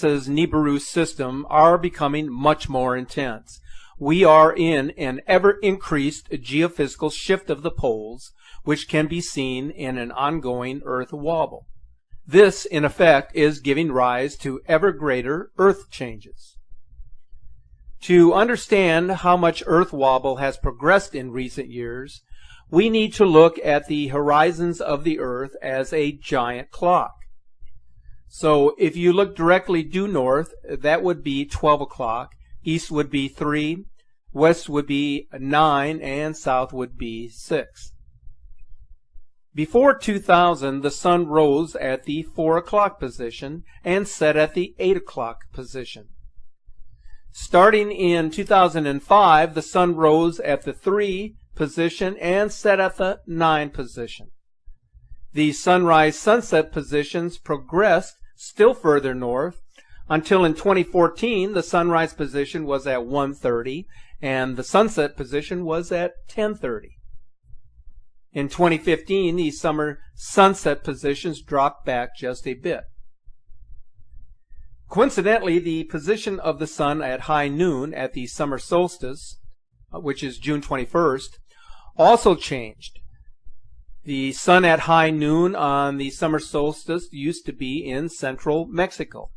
X Nibiru system are becoming much more intense. We are in an ever-increased geophysical shift of the poles, which can be seen in an ongoing Earth wobble. This, in effect, is giving rise to ever greater Earth changes. To understand how much Earth wobble has progressed in recent years, we need to look at the horizons of the Earth as a giant clock. So if you look directly due north, that would be 12 o'clock, east would be 3, west would be 9, and south would be 6. Before 2000, the sun rose at the 4 o'clock position and set at the 8 o'clock position. Starting in 2005, the sun rose at the 3 position and set at the 9 position. The sunrise-sunset positions progressed still further north until in 2014 the sunrise position was at 1:30 and the sunset position was at 10:30. In 2015, the summer sunset positions dropped back just a bit. Coincidentally, the position of the sun at high noon at the summer solstice, which is June 21st, also changed. The sun at high noon on the summer solstice used to be in central Mexico.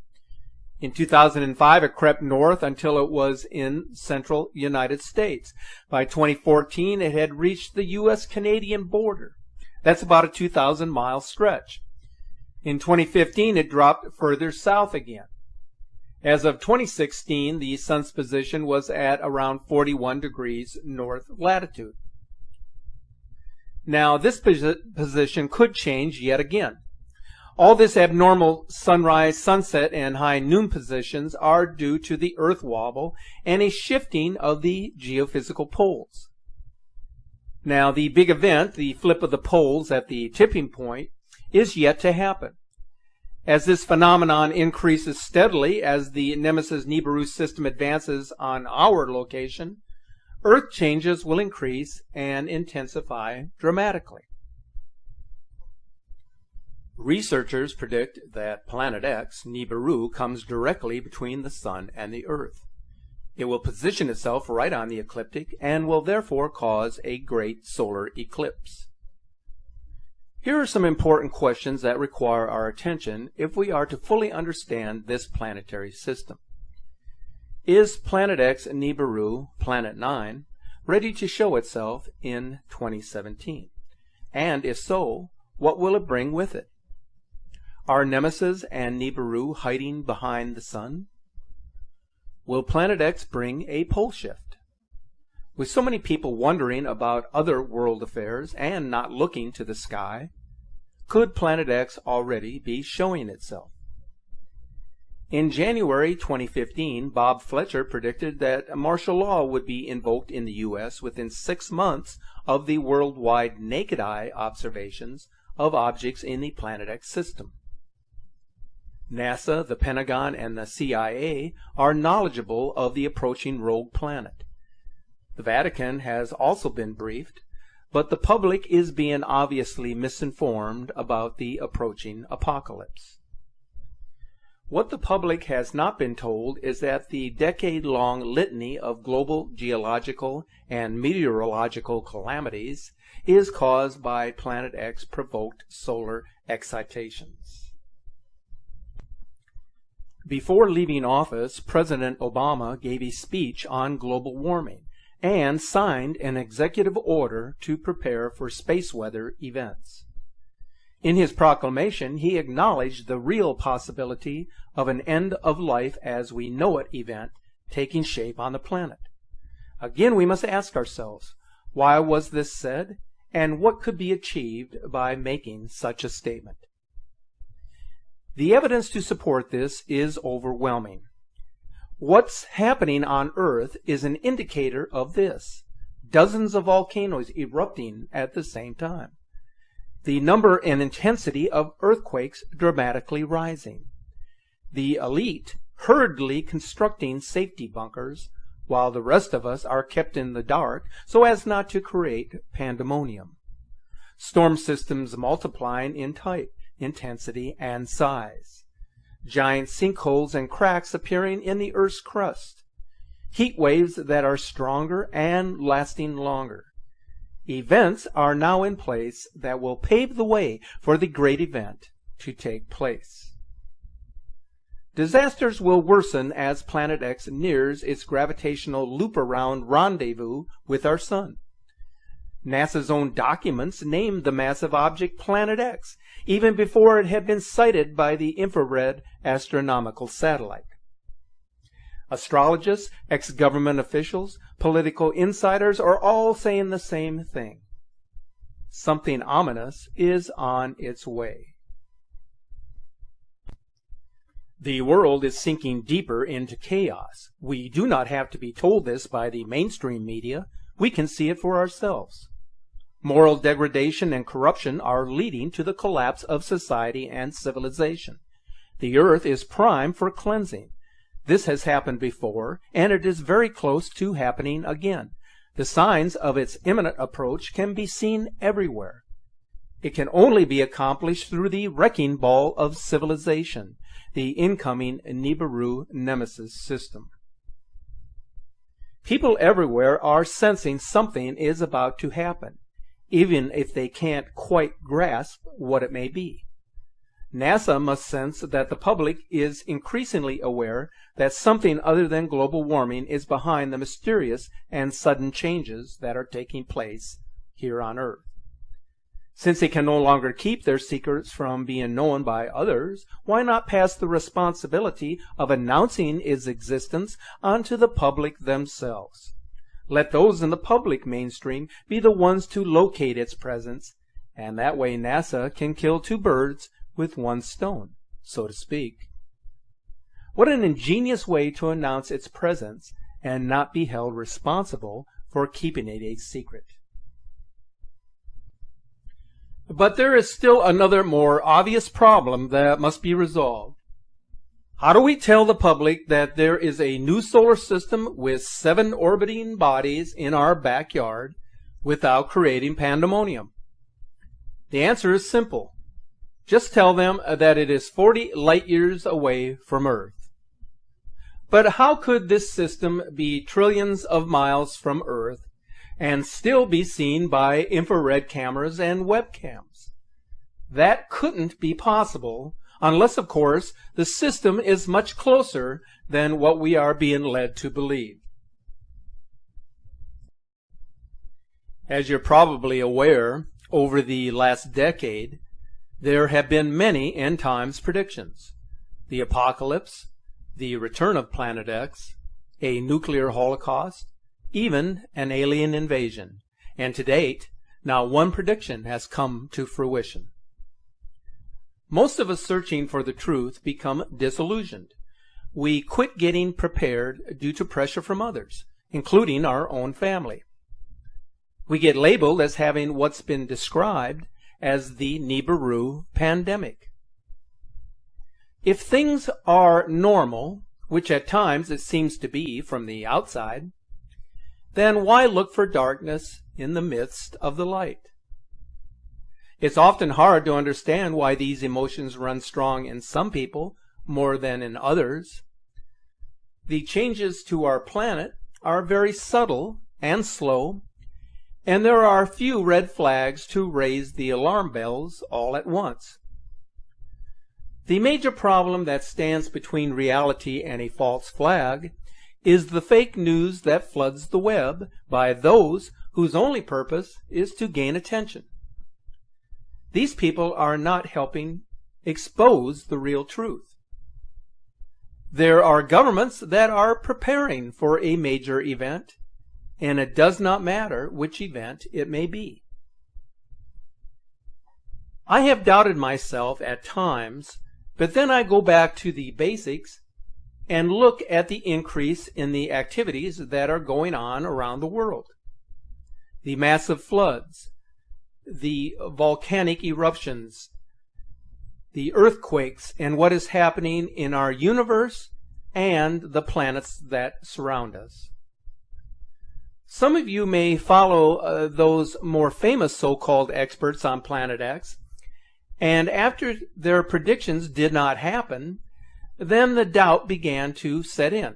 In 2005, it crept north until it was in central United States. By 2014, it had reached the U.S.-Canadian border. That's about a 2,000-mile stretch. In 2015, it dropped further south again. As of 2016, the sun's position was at around 41 degrees north latitude. Now, this position could change yet again. All this abnormal sunrise, sunset, and high noon positions are due to the Earth wobble and a shifting of the geophysical poles. Now, the big event, the flip of the poles at the tipping point, is yet to happen. As this phenomenon increases steadily as the Nemesis Nibiru system advances on our location, Earth changes will increase and intensify dramatically. Researchers predict that Planet X, Nibiru, comes directly between the Sun and the Earth. It will position itself right on the ecliptic and will therefore cause a great solar eclipse. Here are some important questions that require our attention if we are to fully understand this planetary system. Is Planet X Nibiru, Planet 9, ready to show itself in 2017? And if so, what will it bring with it? Are Nemesis and Nibiru hiding behind the sun? Will Planet X bring a pole shift? With so many people wondering about other world affairs and not looking to the sky, could Planet X already be showing itself? In January 2015, Bob Fletcher predicted that martial law would be invoked in the U.S. within 6 months of the worldwide naked eye observations of objects in the Planet X system. NASA, the Pentagon, and the CIA are knowledgeable of the approaching rogue planet. The Vatican has also been briefed, but the public is being obviously misinformed about the approaching apocalypse. What the public has not been told is that the decade-long litany of global geological and meteorological calamities is caused by Planet X-provoked solar excitations. Before leaving office, President Obama gave a speech on global warming and signed an executive order to prepare for space weather events. In his proclamation, he acknowledged the real possibility of an end-of-life as we know it event taking shape on the planet. Again, we must ask ourselves, why was this said, and what could be achieved by making such a statement? The evidence to support this is overwhelming. What's happening on Earth is an indicator of this. Dozens of volcanoes erupting at the same time. The number and intensity of earthquakes dramatically rising. The elite hurriedly constructing safety bunkers, while the rest of us are kept in the dark so as not to create pandemonium. Storm systems multiplying in type, intensity, and size. giant sinkholes and cracks appearing in the Earth's crust, heat waves that are stronger and lasting longer. Events are now in place that will pave the way for the great event to take place. Disasters will worsen as Planet X nears its gravitational loop-around rendezvous with our Sun. NASA's own documents named the massive object Planet X, even before it had been sighted by the infrared astronomical satellite. Astrologists, ex-government officials, political insiders are all saying the same thing. Something ominous is on its way. The world is sinking deeper into chaos. We do not have to be told this by the mainstream media. We can see it for ourselves. Moral degradation and corruption are leading to the collapse of society and civilization. The earth is primed for cleansing. This has happened before, and it is very close to happening again. The signs of its imminent approach can be seen everywhere. It can only be accomplished through the wrecking ball of civilization, the incoming Nibiru Nemesis system. People everywhere are sensing something is about to happen, even if they can't quite grasp what it may be. NASA must sense that the public is increasingly aware that something other than global warming is behind the mysterious and sudden changes that are taking place here on Earth. Since they can no longer keep their secrets from being known by others, why not pass the responsibility of announcing its existence onto the public themselves? Let those in the public mainstream be the ones to locate its presence, and that way NASA can kill two birds with one stone, so to speak. What an ingenious way to announce its presence and not be held responsible for keeping it a secret. But there is still another more obvious problem that must be resolved. How do we tell the public that there is a new solar system with 7 orbiting bodies in our backyard without creating pandemonium? The answer is simple. Just tell them that it is 40 light years away from Earth. But how could this system be trillions of miles from Earth and still be seen by infrared cameras and webcams? That couldn't be possible unless, of course, the system is much closer than what we are being led to believe. As you're probably aware, over the last decade, there have been many end times predictions. The apocalypse, the return of Planet X, a nuclear holocaust, even an alien invasion. And to date, not one prediction has come to fruition. Most of us searching for the truth become disillusioned. We quit getting prepared due to pressure from others, including our own family. We get labeled as having what's been described as the Nibiru pandemic. If things are normal, which at times it seems to be from the outside, then why look for darkness in the midst of the light? It's often hard to understand why these emotions run strong in some people more than in others. The changes to our planet are very subtle and slow, and there are few red flags to raise the alarm bells all at once. The major problem that stands between reality and a false flag is the fake news that floods the web by those whose only purpose is to gain attention. These people are not helping expose the real truth. There are governments that are preparing for a major event, and it does not matter which event it may be. I have doubted myself at times, but then I go back to the basics and look at the increase in the activities that are going on around the world. The massive floods, the volcanic eruptions, the earthquakes, and what is happening in our universe and the planets that surround us. Some of you may follow those more famous so-called experts on Planet X, and after their predictions did not happen, then the doubt began to set in.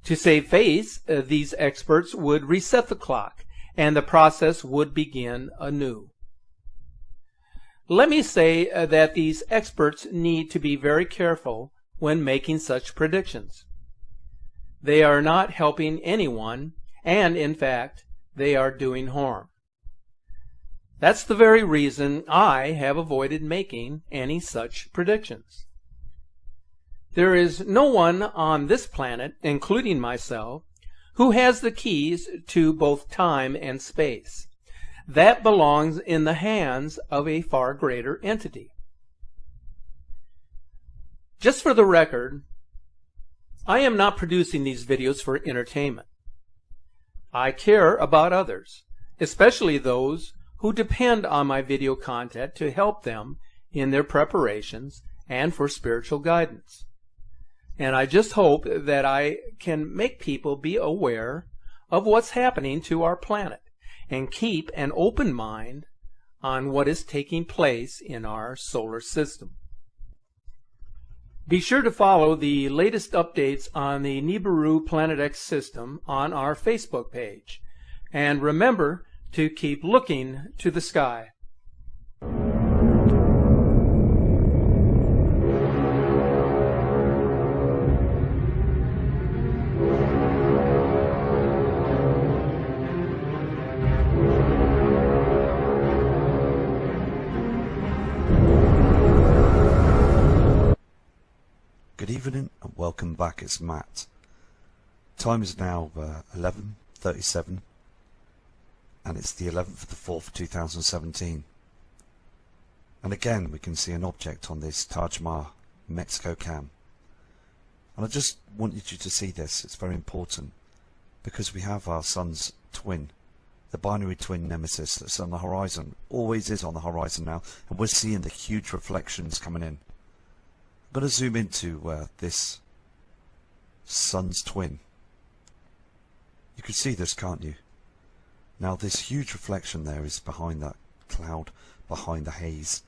To save face, these experts would reset the clock, and the process would begin anew. Let me say that these experts need to be very careful when making such predictions. They are not helping anyone, and in fact, they are doing harm. That's the very reason I have avoided making any such predictions. There is no one on this planet, including myself, who has the keys to both time and space. That belongs in the hands of a far greater entity. Just for the record, I am not producing these videos for entertainment. I care about others, especially those who depend on my video content to help them in their preparations and for spiritual guidance. And I just hope that I can make people be aware of what's happening to our planet and keep an open mind on what is taking place in our solar system. Be sure to follow the latest updates on the Nibiru Planet X system on our Facebook page. And remember to keep looking to the sky. Good evening and welcome back. It's Matt. Time is now 11:37 and it's the 11th of the 4th 2017, and again we can see an object on this Taj Mahal Mexico cam, and I just wanted you to see this. It's very important because we have our sun's twin, the binary twin Nemesis, that's on the horizon, always is on the horizon now, and we're seeing the huge reflections coming in. I'm going to zoom into this sun's twin. You can see this, can't you? Now this huge reflection there is behind that cloud, behind the haze,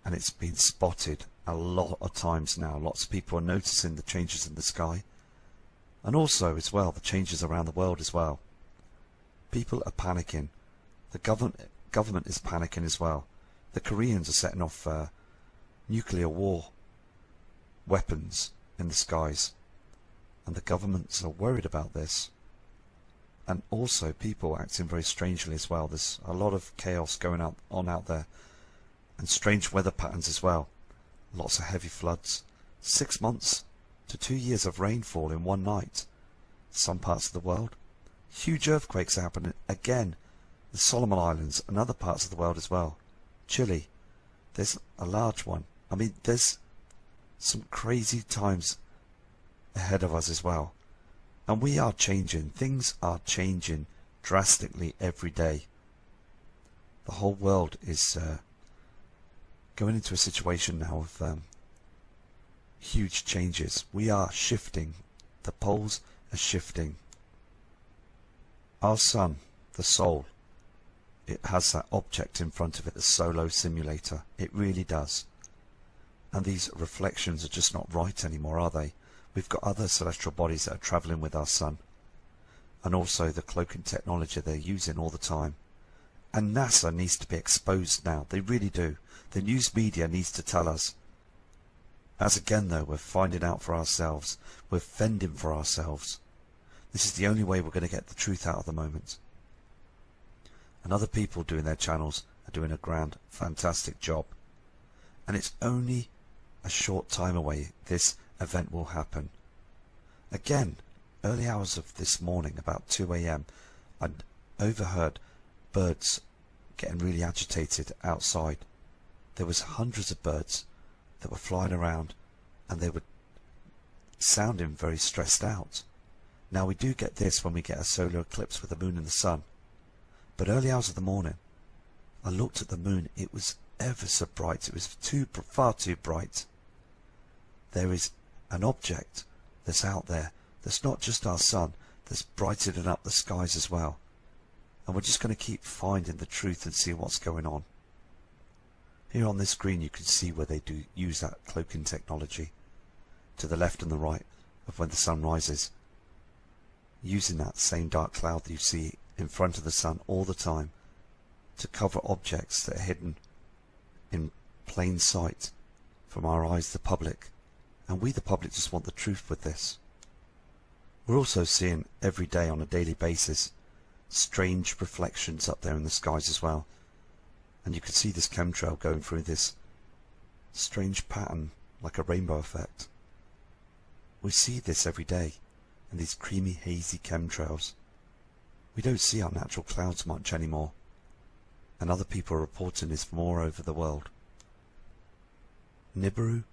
and it's been spotted a lot of times now. Lots of people are noticing the changes in the sky, and also as well the changes around the world as well. People are panicking. The government is panicking as well. The Koreans are setting off nuclear war weapons in the skies, and the governments are worried about this, and also people acting very strangely as well. There's a lot of chaos going on out there, and strange weather patterns as well. Lots of heavy floods, 6 months to 2 years of rainfall in one night. Some parts of the world, huge earthquakes are happening again. The Solomon Islands and other parts of the world as well. Chile, there's a large one. I mean, there's some crazy times ahead of us as well, and we are changing. Things are changing drastically every day. The whole world is going into a situation now of huge changes. We are shifting. The poles are shifting. Our sun, the soul, it has that object in front of it, the Solo Simulator. It really does. And these reflections are just not right anymore, are they? We've got other celestial bodies that are travelling with our sun, and also the cloaking technology they're using all the time. And NASA needs to be exposed now. They really do. The news media needs to tell us. As again though, we're finding out for ourselves. We're fending for ourselves. This is the only way we're going to get the truth out at the moment. And other people doing their channels are doing a grand, fantastic job. And it's only a short time away this event will happen. Again, early hours of this morning, about 2 AM, I'd overheard birds getting really agitated outside. There was hundreds of birds that were flying around, and they were sounding very stressed out. Now we do get this when we get a solar eclipse with the moon and the sun, but early hours of the morning I looked at the moon. It was ever so bright. It was far too bright. There is an object that's out there that's not just our sun, that's brightening up the skies as well, and we're just going to keep finding the truth and see what's going on. Here on this screen you can see where they do use that cloaking technology to the left and the right of when the sun rises, using that same dark cloud that you see in front of the sun all the time to cover objects that are hidden in plain sight from our eyes, the public. And we, the public, just want the truth with this. We're also seeing every day on a daily basis strange reflections up there in the skies as well. And you can see this chemtrail going through this strange pattern like a rainbow effect. We see this every day in these creamy, hazy chemtrails. We don't see our natural clouds much anymore, and other people are reporting this from all over the world. Nibiru,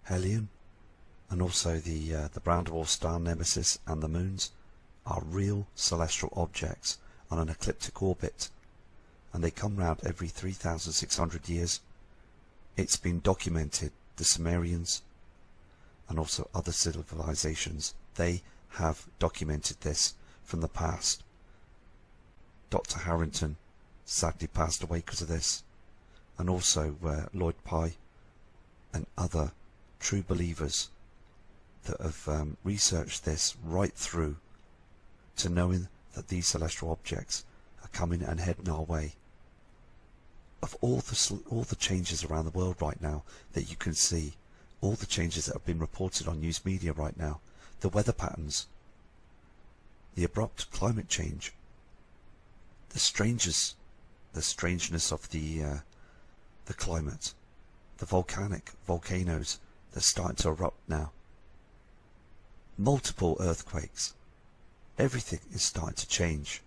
Helion, and also the brown dwarf star Nemesis and the moons are real celestial objects on an ecliptic orbit, and they come round every 3,600 years. It's been documented. The Sumerians and also other civilizations, they have documented this from the past. Dr. Harrington sadly passed away because of this, and also Lloyd Pye and other true believers that have researched this right through to knowing that these celestial objects are coming and heading our way. Of all the changes around the world right now that you can see, all the changes that have been reported on news media right now, the weather patterns, the abrupt climate change, the strangeness of the climate, the volcanoes that are starting to erupt now, multiple earthquakes, everything is starting to change.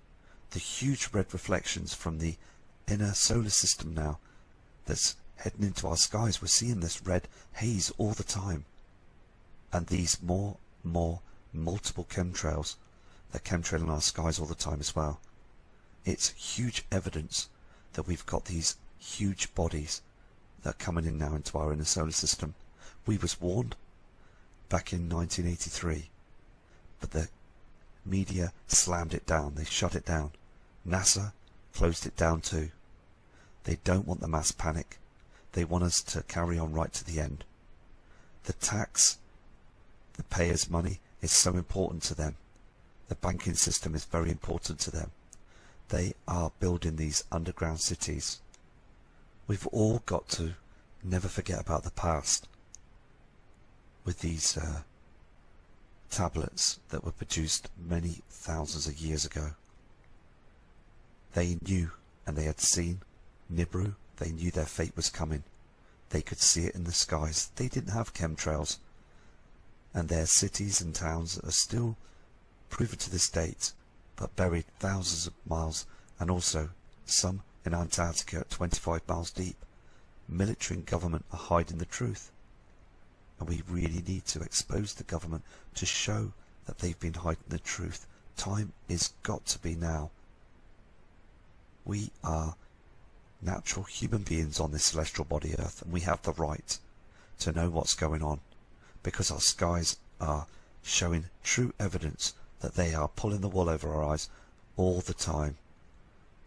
The huge red reflections from the inner solar system now that's heading into our skies, we're seeing this red haze all the time, and these multiple chemtrails that chemtrail in our skies all the time as well. It's huge evidence that we've got these huge bodies that are coming in now into our inner solar system. We was warned back in 1983, but the media slammed it down. They shut it down. NASA closed it down too. They don't want the mass panic. They want us to carry on right to the end. The tax, the payers' money is so important to them. The banking system is very important to them. They are building these underground cities. We've all got to never forget about the past with these tablets that were produced many thousands of years ago. They knew and they had seen Nibiru. They knew their fate was coming. They could see it in the skies. They didn't have chemtrails, and their cities and towns are still proven to this date, but buried thousands of miles, and also some in Antarctica at 25 miles deep. Military and government are hiding the truth, and we really need to expose the government to show that they've been hiding the truth. Time is got to be now. We are natural human beings on this celestial body Earth, and we have the right to know what's going on, because our skies are showing true evidence that they are pulling the wool over our eyes all the time.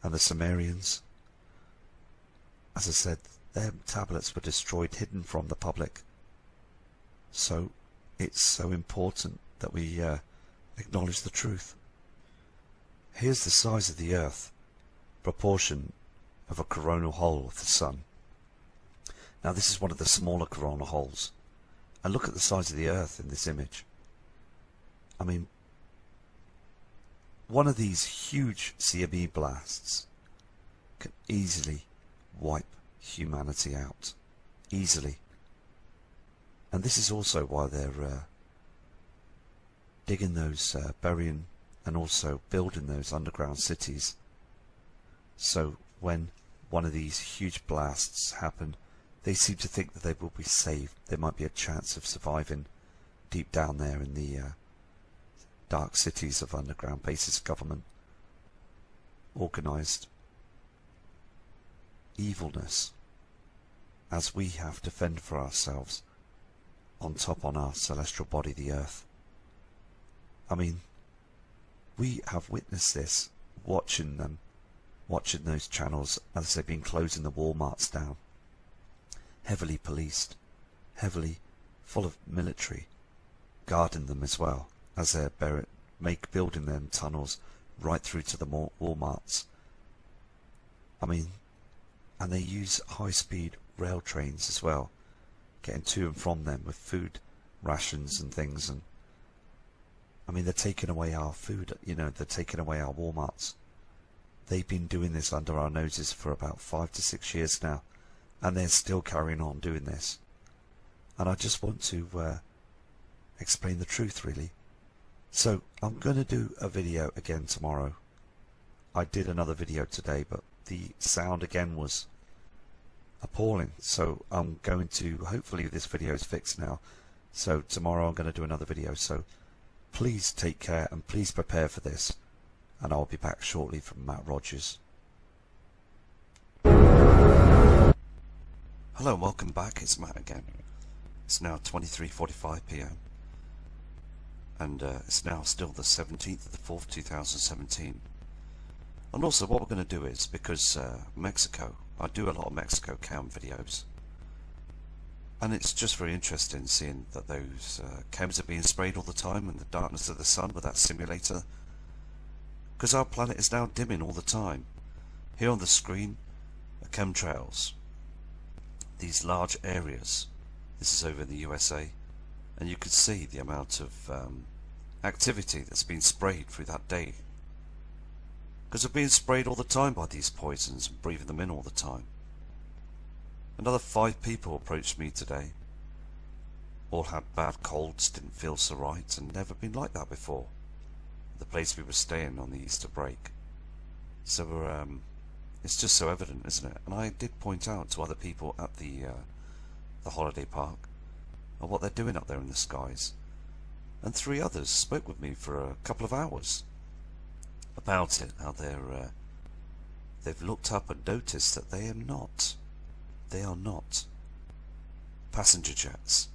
And the Sumerians, as I said, their tablets were destroyed, hidden from the public. So it's so important that we acknowledge the truth. Here's the size of the Earth, proportion of a coronal hole of the Sun. Now this is one of the smaller coronal holes, and look at the size of the Earth in this image. I mean, one of these huge CME blasts can easily wipe humanity out, easily. And this is also why they're digging those, burying and also building those underground cities. So when one of these huge blasts happen, they seem to think that they will be saved. There might be a chance of surviving deep down there in the dark cities of underground bases government, organised evilness, as we have to fend for ourselves on top on our celestial body, the Earth. I mean, we have witnessed this, watching those channels as they've been closing the Walmarts down. heavily policed, heavily full of military, guarding them as well, as they're building them tunnels right through to the Walmarts. I mean, and they use high-speed rail trains as well, getting to and from them with food rations and things. And I mean, they're taking away our food, you know, they're taking away our Walmarts. They've been doing this under our noses for about 5 to 6 years now, and they're still carrying on doing this. And I just want to explain the truth, really. So I'm going to do a video again tomorrow. I did another video today, but the sound again was appalling. So I'm going to, hopefully this video is fixed now. So tomorrow I'm going to do another video. So please take care and please prepare for this. And I'll be back shortly from Matt Rogers. Hello and welcome back. It's Matt again. It's now 23:45 PM. And it's now still the 17th of the 4th, 2017. And also what we're going to do is, because Mexico, I do a lot of Mexico cam videos, and it's just very interesting seeing that those chems are being sprayed all the time in the darkness of the sun with that simulator, because our planet is now dimming all the time. Here on the screen are chemtrails, these large areas. This is over in the USA, and you can see the amount of activity that's been sprayed through that day, because they're being sprayed all the time by these poisons and breathing them in all the time. Another 5 people approached me today, all had bad colds, didn't feel so right, and never been like that before, the place we were staying on the Easter break. So it's just so evident, isn't it? And I did point out to other people at the holiday park of what they're doing up there in the skies, and 3 others spoke with me for a couple of hours about it, how they've looked up and noticed that they are not passenger jets.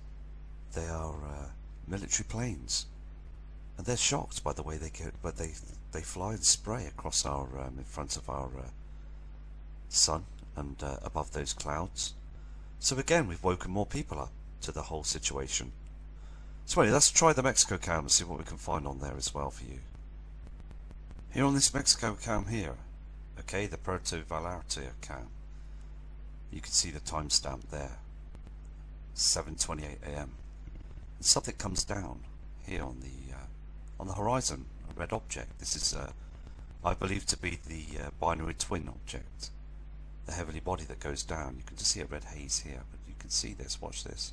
They are military planes, and they're shocked by the way they fly and spray across our in front of our sun and above those clouds. So again, we've woken more people up to the whole situation. So anyway, let's try the Mexico cam and see what we can find on there as well for you. Here on this Mexico cam here, okay, the Puerto Vallarta cam, you can see the timestamp there, 7:28 AM. And something comes down here on the horizon, a red object. This is I believe to be the binary twin object, the heavenly body that goes down. You can just see a red haze here, but you can see this. Watch this.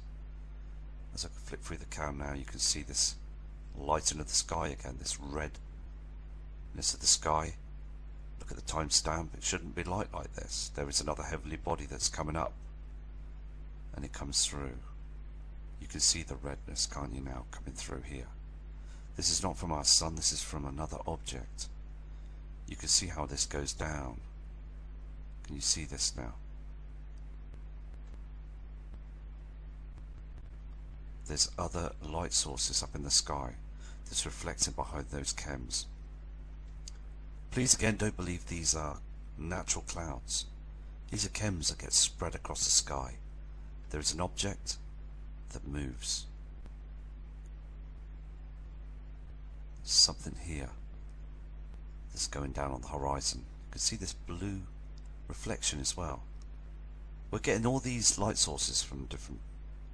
As I flip through the cam now, you can see this lighting of the sky again, this redness of the sky. Look at the timestamp. It shouldn't be light like this. There is another heavenly body that's coming up, and it comes through. You can see the redness, can't you, now coming through here. This is not from our sun, this is from another object. You can see how this goes down. Can you see this now? There's other light sources up in the sky that's reflecting behind those chems. Please again, don't believe these are natural clouds. These are chems that get spread across the sky. There is an object that moves. There's something here that's going down on the horizon. You can see this blue reflection as well. We're getting all these light sources from different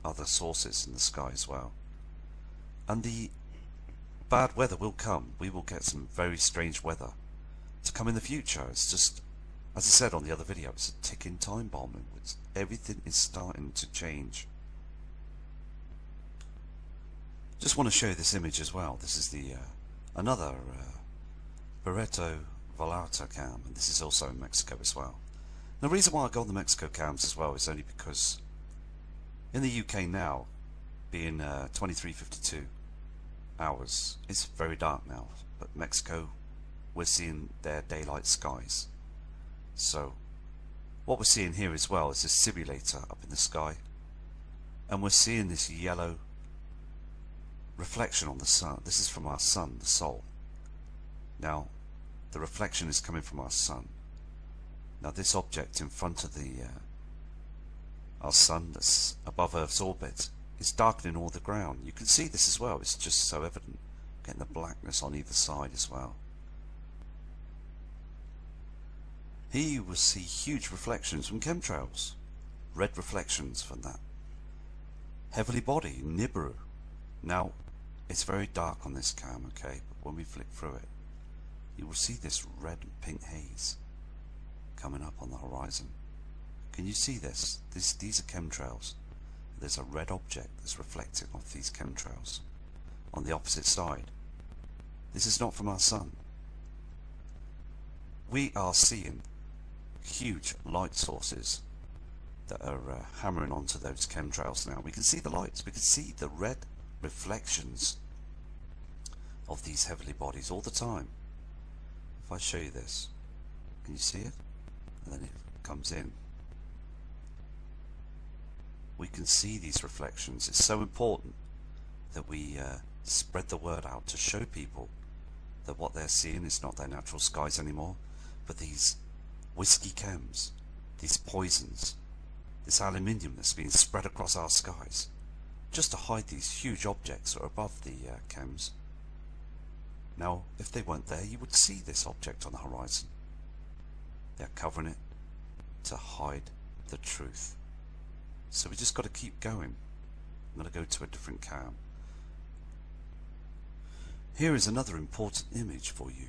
other sources in the sky as well. And the bad weather will come. We will get some very strange weather to come in the future. It's just, as I said on the other video, it's a ticking time bomb. Everything is starting to change. Just want to show you this image as well. This is the another Puerto Vallarta cam, and this is also in Mexico as well. Now, the reason why I go on the Mexico cams as well is only because in the UK now, being 23:52 hours, it's very dark now, but Mexico, we're seeing their daylight skies. So what we're seeing here as well is this simulator up in the sky, and we're seeing this yellow reflection on the sun. This is from our sun, the Sol. Now the reflection is coming from our sun. Now this object in front of the our sun that's above Earth's orbit, is darkening all the ground. You can see this as well, it's just so evident, getting the blackness on either side as well. Here you will see huge reflections from chemtrails, red reflections from that heavily body, Nibiru. Now, it's very dark on this cam, okay, but when we flick through it, you will see this red and pink haze coming up on the horizon. Can you see this? These are chemtrails. There's a red object that's reflecting off these chemtrails on the opposite side. This is not from our sun. We are seeing huge light sources that are hammering onto those chemtrails now. We can see the lights, we can see the red reflections of these heavenly bodies all the time. If I show you this, can you see it? And then it comes in. We can see these reflections. It's so important that we spread the word out to show people that what they're seeing is not their natural skies anymore, but these whiskey chems, these poisons, this aluminium that's being spread across our skies, just to hide these huge objects that are above the chems. Now, if they weren't there, you would see this object on the horizon. They're covering it to hide the truth. So we just got to keep going. I'm going to go to a different cam. Here is another important image for you.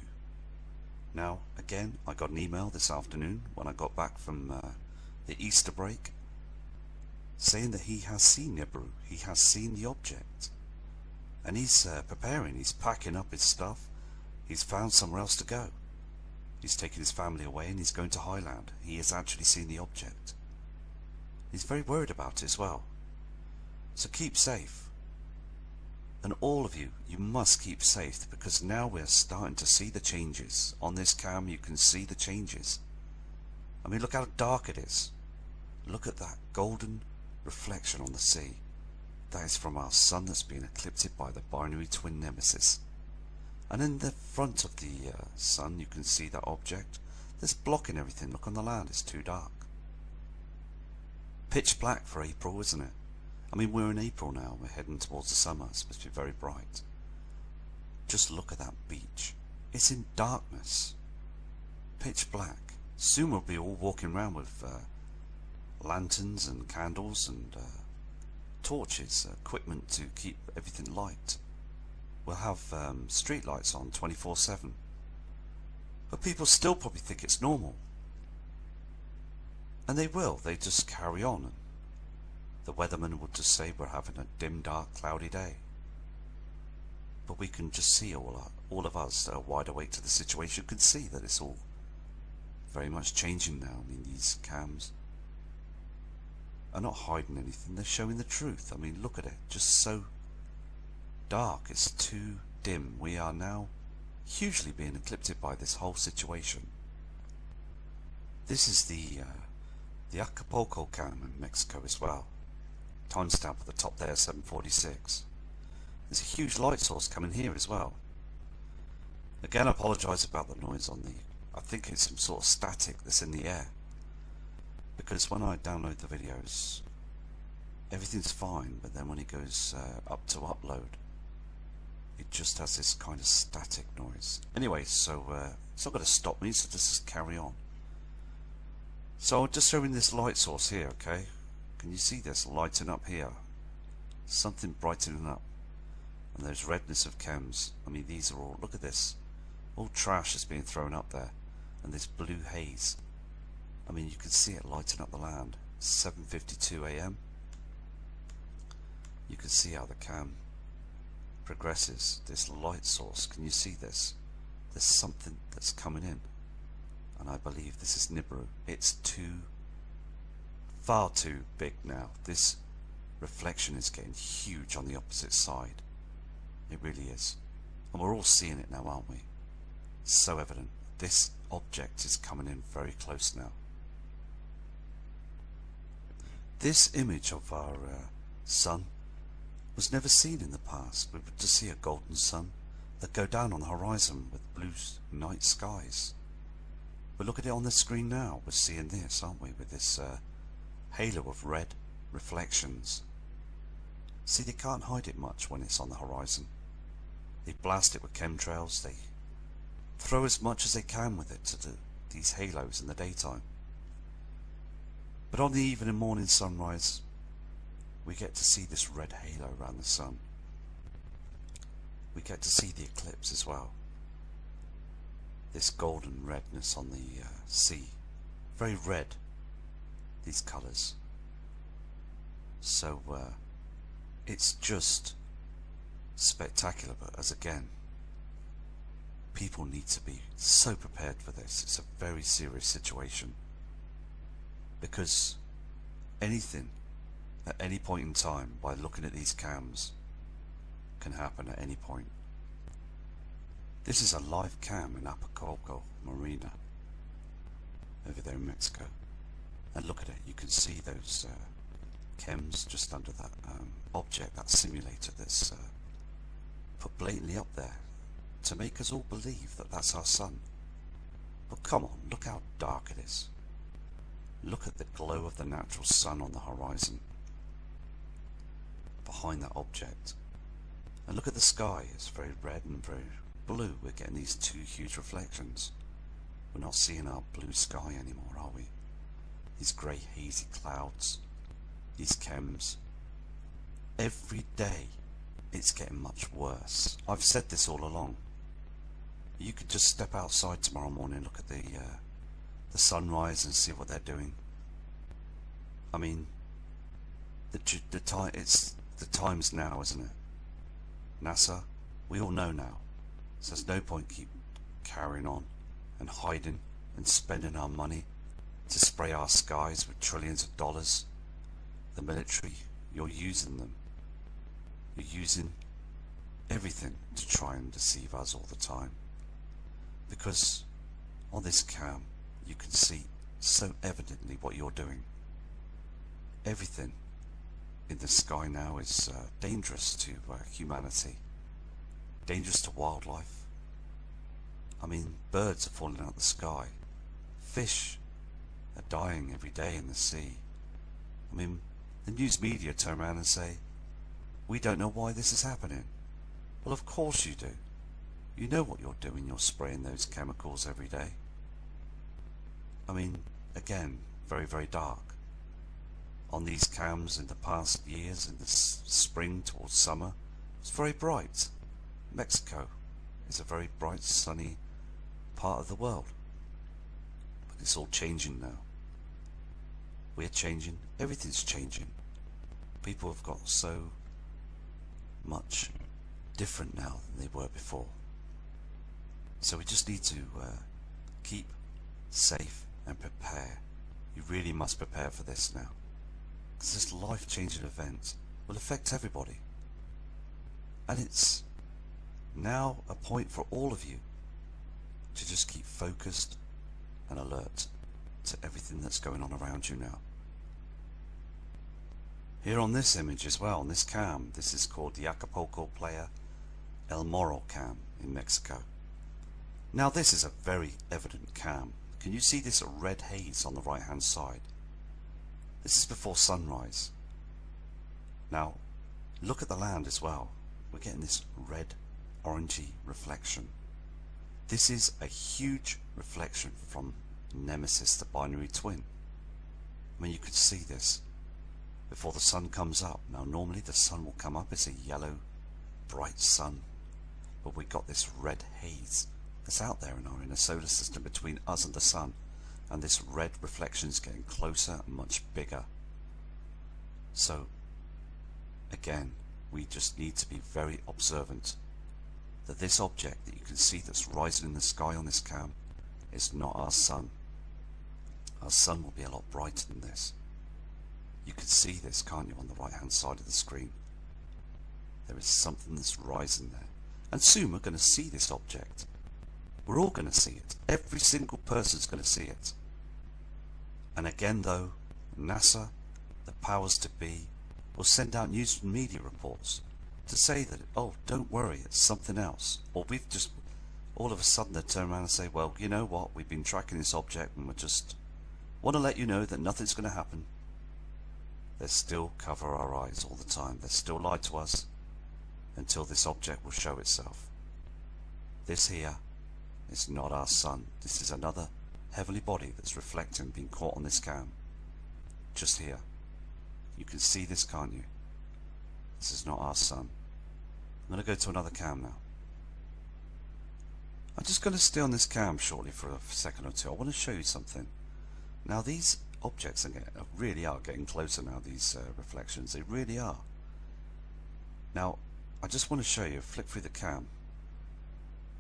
Now, again, I got an email this afternoon when I got back from the Easter break, saying that he has seen Nibiru, he has seen the object, and he's preparing, he's packing up his stuff, he's found somewhere else to go. He's taking his family away and he's going to Highland. He has actually seen the object. He's very worried about it as well. So keep safe. And all of you, you must keep safe, because now we're starting to see the changes. On this cam you can see the changes. I mean, look how dark it is. Look at that golden reflection on the sea. That is from our sun that's been eclipsed by the binary twin nemesis. And in the front of the sun you can see that object that's blocking everything. Look on the land, it's too dark. Pitch black for April, isn't it? I mean, we're in April now, we're heading towards the summer, it's supposed to be very bright. Just look at that beach. It's in darkness. Pitch black. Soon we'll be all walking around with lanterns and candles and torches, equipment to keep everything light. We'll have street lights on 24/7. But people still probably think it's normal. And they will, they just carry on. The weatherman would just say we're having a dim, dark, cloudy day. But we can just see, all of us that are wide awake to the situation can see that it's all very much changing now. I mean, these cams are not hiding anything, they're showing the truth. I mean, look at it, just so dark, it's too dim. We are now hugely being eclipsed by this whole situation. This is the Acapulco cam in Mexico as well. Timestamp at the top there, 7:46. There's a huge light source coming here as well. Again, I apologise about the noise on the, I think it's some sort of static that's in the air, because when I download the videos everything's fine, but then when it goes up to upload it just has this kind of static noise. Anyway, so it's not going to stop me, so just carry on. So I'm just showing this light source here, okay? Can you see this lighting up here? Something brightening up. And there's redness of chems. I mean, these are all, look at this. All trash is being thrown up there. And this blue haze. I mean, you can see it lighting up the land. 7:52 AM. You can see how the cam progresses. This light source, can you see this? There's something that's coming in. And I believe this is Nibiru. It's far too big now. This reflection is getting huge on the opposite side. It really is. And we're all seeing it now, aren't we? It's so evident. This object is coming in very close now. This image of our sun was never seen in the past. We would just see a golden sun that go down on the horizon with blue night skies. But look at it on the screen now. We're seeing this, aren't we, with this halo of red reflections. See, they can't hide it much when it's on the horizon. They blast it with chemtrails, they throw as much as they can with it to do these halos in the daytime. But on the evening morning sunrise, we get to see this red halo around the sun. We get to see the eclipse as well. This golden redness on the sea. Very red, these colours. So it's just spectacular, but as again, people need to be so prepared for this. It's a very serious situation, because anything at any point in time, by looking at these cams, can happen at any point. This is a live cam in Acapulco Marina over there in Mexico, and look at it, you can see those chems just under that object, that simulator that's put blatantly up there to make us all believe that that's our sun. But come on, look how dark it is. Look at the glow of the natural sun on the horizon behind that object, and look at the sky. It's very red and very blue. We're getting these two huge reflections. We're not seeing our blue sky anymore, are we? These grey hazy clouds, these chems. Every day it's getting much worse. I've said this all along. You could just step outside tomorrow morning and look at the sunrise and see what they're doing. I mean, it's the times now, isn't it? NASA, we all know now. So there's no point keep carrying on and hiding and spending our money to spray our skies with trillions of dollars. The military, you're using them. You're using everything to try and deceive us all the time. Because on this cam, you can see so evidently what you're doing. Everything in the sky now is dangerous to humanity, dangerous to wildlife. I mean, birds are falling out of the sky, fish are dying every day in the sea. I mean, the news media turn around and say, we don't know why this is happening. Well, of course you do. You know what you're doing, you're spraying those chemicals every day. I mean, again, very, very dark. On these cams in the past years, in the spring towards summer, it's very bright. Mexico is a very bright, sunny part of the world. But it's all changing now. We're changing, everything's changing. People have got so much different now than they were before. So we just need to keep safe and prepare. You really must prepare for this now, because this life-changing event will affect everybody, and it's now a point for all of you to just keep focused and alert to everything that's going on around you now. Here on this image as well, on this cam, this is called the Acapulco Playa El Morro cam in Mexico. Now this is a very evident cam. Can you see this red haze on the right hand side? This is before sunrise. Now look at the land as well. We're getting this red orangey reflection. This is a huge reflection from Nemesis, the binary twin. I mean, you could see this before the sun comes up. Now normally the sun will come up, it's a yellow bright sun, but we got this red haze that's out there in our inner solar system between us and the sun, and this red reflection is getting closer and much bigger. So again, we just need to be very observant that this object that you can see that's rising in the sky on this cam is not our sun. Our sun will be a lot brighter than this. You can see this, can't you, on the right hand side of the screen? There is something that's rising there, and soon we're going to see this object. We're all going to see it. Every single person's going to see it. And again though, NASA, the powers to be, will send out news and media reports to say that, oh, don't worry, it's something else. Or we've just, all of a sudden they turn around and say, well, you know what, we've been tracking this object and we just want to let you know that nothing's going to happen. they still cover our eyes all the time. They still lie to us until this object will show itself. This here is not our sun. This is another heavenly body that's reflecting, being caught on this cam. Just here. You can see this, can't you? This is not our sun. I'm going to go to another cam now. I'm just going to stay on this cam shortly for a second or two. I want to show you something. Now these objects really are getting closer now, these reflections. They really are. Now I just want to show you, flick through the cam.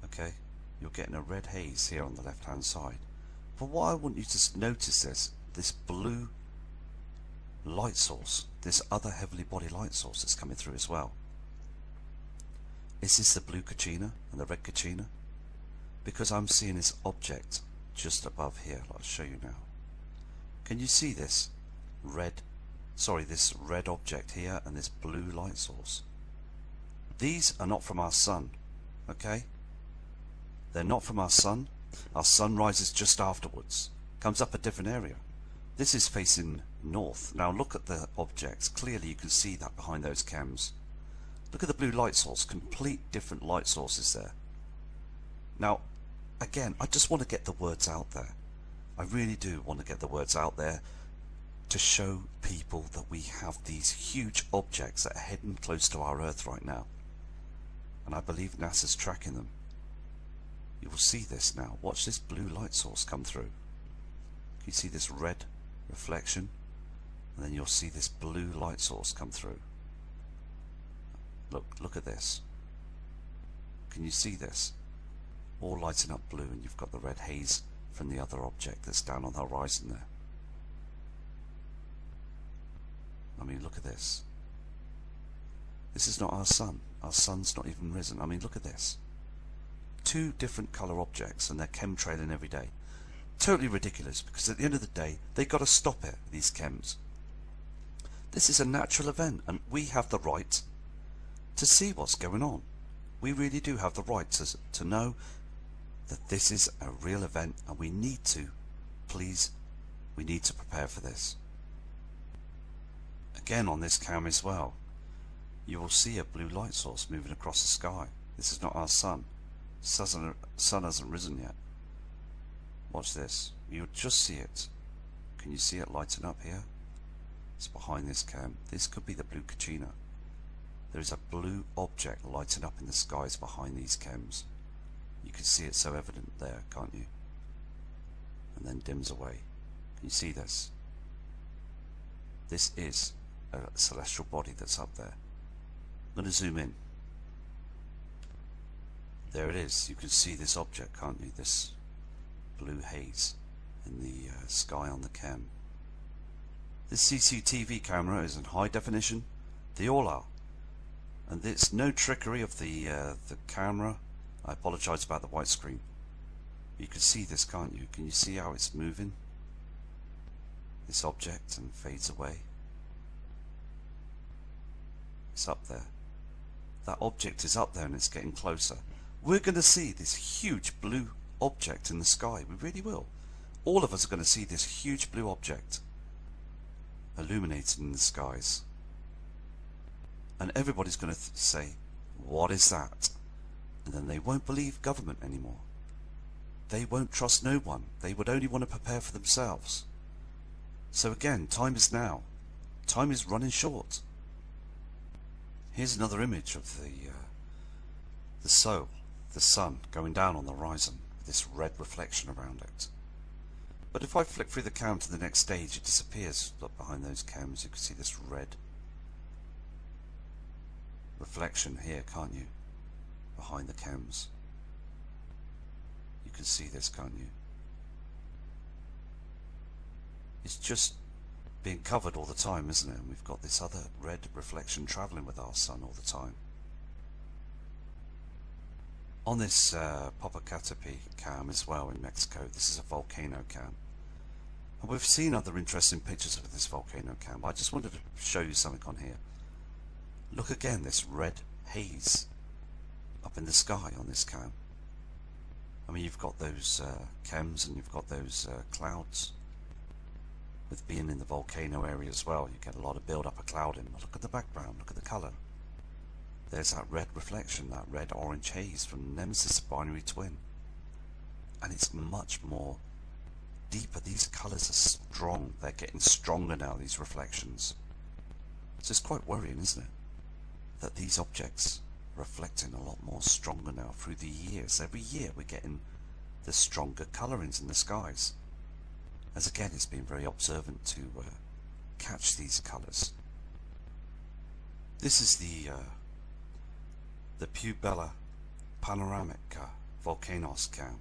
Okay, you're getting a red haze here on the left hand side. But what I want you to notice is this blue light source, this other heavenly body light source that's coming through as well. Is this the blue Kachina and the red Kachina? Because I'm seeing this object just above here. I'll show you now. Can you see this this red object here and this blue light source? These are not from our sun, okay? They're not from our sun. Our sun rises just afterwards, comes up a different area. This is facing north. Now look at the objects. Clearly you can see that behind those cams. Look at the blue light source, complete different light sources there. Now, again, I just want to get the words out there. I really do want to get the words out there to show people that we have these huge objects that are heading close to our Earth right now. And I believe NASA's tracking them. You will see this now. Watch this blue light source come through. Can you see this red reflection? And then you'll see this blue light source come through. Look at this. Can you see this? All lighting up blue, and you've got the red haze from the other object that's down on the horizon there. I mean, look at this. This is not our sun. Our sun's not even risen. I mean, look at this. Two different colour objects, and they're chemtrailing every day. Totally ridiculous, because at the end of the day, they've got to stop it, these chems. This is a natural event, and we have the right to see what's going on. We really do have the right to know that this is a real event, and we need to, please, we need to prepare for this. Again on this cam as well, you will see a blue light source moving across the sky. This is not our sun. Sun hasn't risen yet. Watch this. You'll just see it. Can you see it lighting up here? It's behind this cam. This could be the blue Kachina. There is a blue object lighting up in the skies behind these chems. You can see it so evident there, can't you? And then dims away. Can you see this? This is a celestial body that's up there. I'm going to zoom in. There it is. You can see this object, can't you? This blue haze in the sky on the cam. This CCTV camera is in high definition. They all are. And it's no trickery of the camera. I apologise about the white screen. You can see this, can't you? Can you see how it's moving? This object, and fades away. It's up there. That object is up there and it's getting closer. We're going to see this huge blue object in the sky. We really will. All of us are going to see this huge blue object illuminating in the skies. And everybody's going to say, what is that? And then they won't believe government anymore. They won't trust no one. They would only want to prepare for themselves. So again, time is now. Time is running short. Here's another image of the sun going down on the horizon with this red reflection around it. But if I flick through the cam to the next stage, it disappears. Look behind those cams, you can see this red reflection here, can't you? Behind the cams. You can see this, can't you? It's just being covered all the time, isn't it? And we've got this other red reflection travelling with our sun all the time. On this Popocatépetl cam as well in Mexico, this is a volcano cam. And we've seen other interesting pictures of this volcano cam. I just wanted to show you something on here. Look again, this red haze up in the sky on this cam. I mean, you've got those chems and you've got those clouds. with being in the volcano area as well, you get a lot of build up of clouding. Look at the background, look at the colour. There's that red reflection, that red orange haze from Nemesis binary twin. And it's much more deeper. These colours are strong. They're getting stronger now, these reflections. So it's quite worrying, isn't it? That these objects are reflecting a lot more stronger now through the years. Every year we're getting the stronger colourings in the skies. As again, it's been very observant to catch these colours. This is the Pubella panoramic volcanos cam,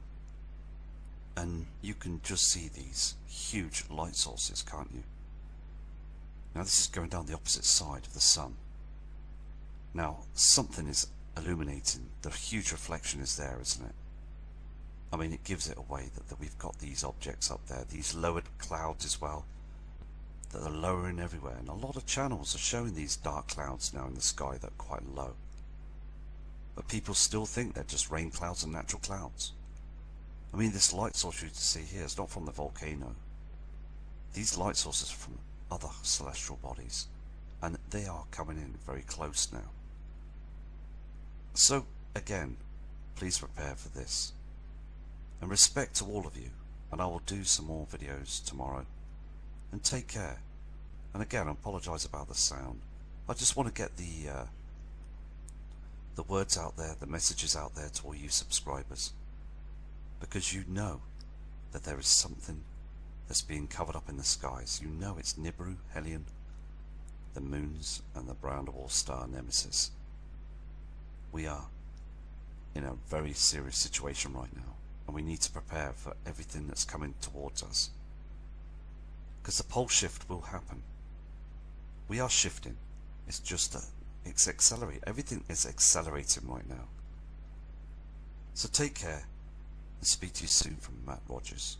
and you can just see these huge light sources, can't you? Now this is going down the opposite side of the sun. Now something is illuminating. The huge reflection is there, isn't it? I mean, it gives it away that we've got these objects up there, these lowered clouds as well, that are lowering everywhere, and a lot of channels are showing these dark clouds now in the sky that are quite low. But people still think they're just rain clouds and natural clouds. I mean, this light source you can see here is not from the volcano. These light sources are from other celestial bodies, and they are coming in very close now. So again, please prepare for this. And respect to all of you, and I will do some more videos tomorrow. And take care. And again, I apologise about the sound. I just want to get the words out there, the messages out there to all you subscribers, because you know that there is something that's being covered up in the skies. You know it's Nibiru, Hellion, the moons, and the brown dwarf star Nemesis. We are in a very serious situation right now, and we need to prepare for everything that's coming towards us, because the pole shift will happen. We are shifting. It's just it's accelerating. Everything is accelerating right now. So take care, and speak to you soon from Matt Rogers.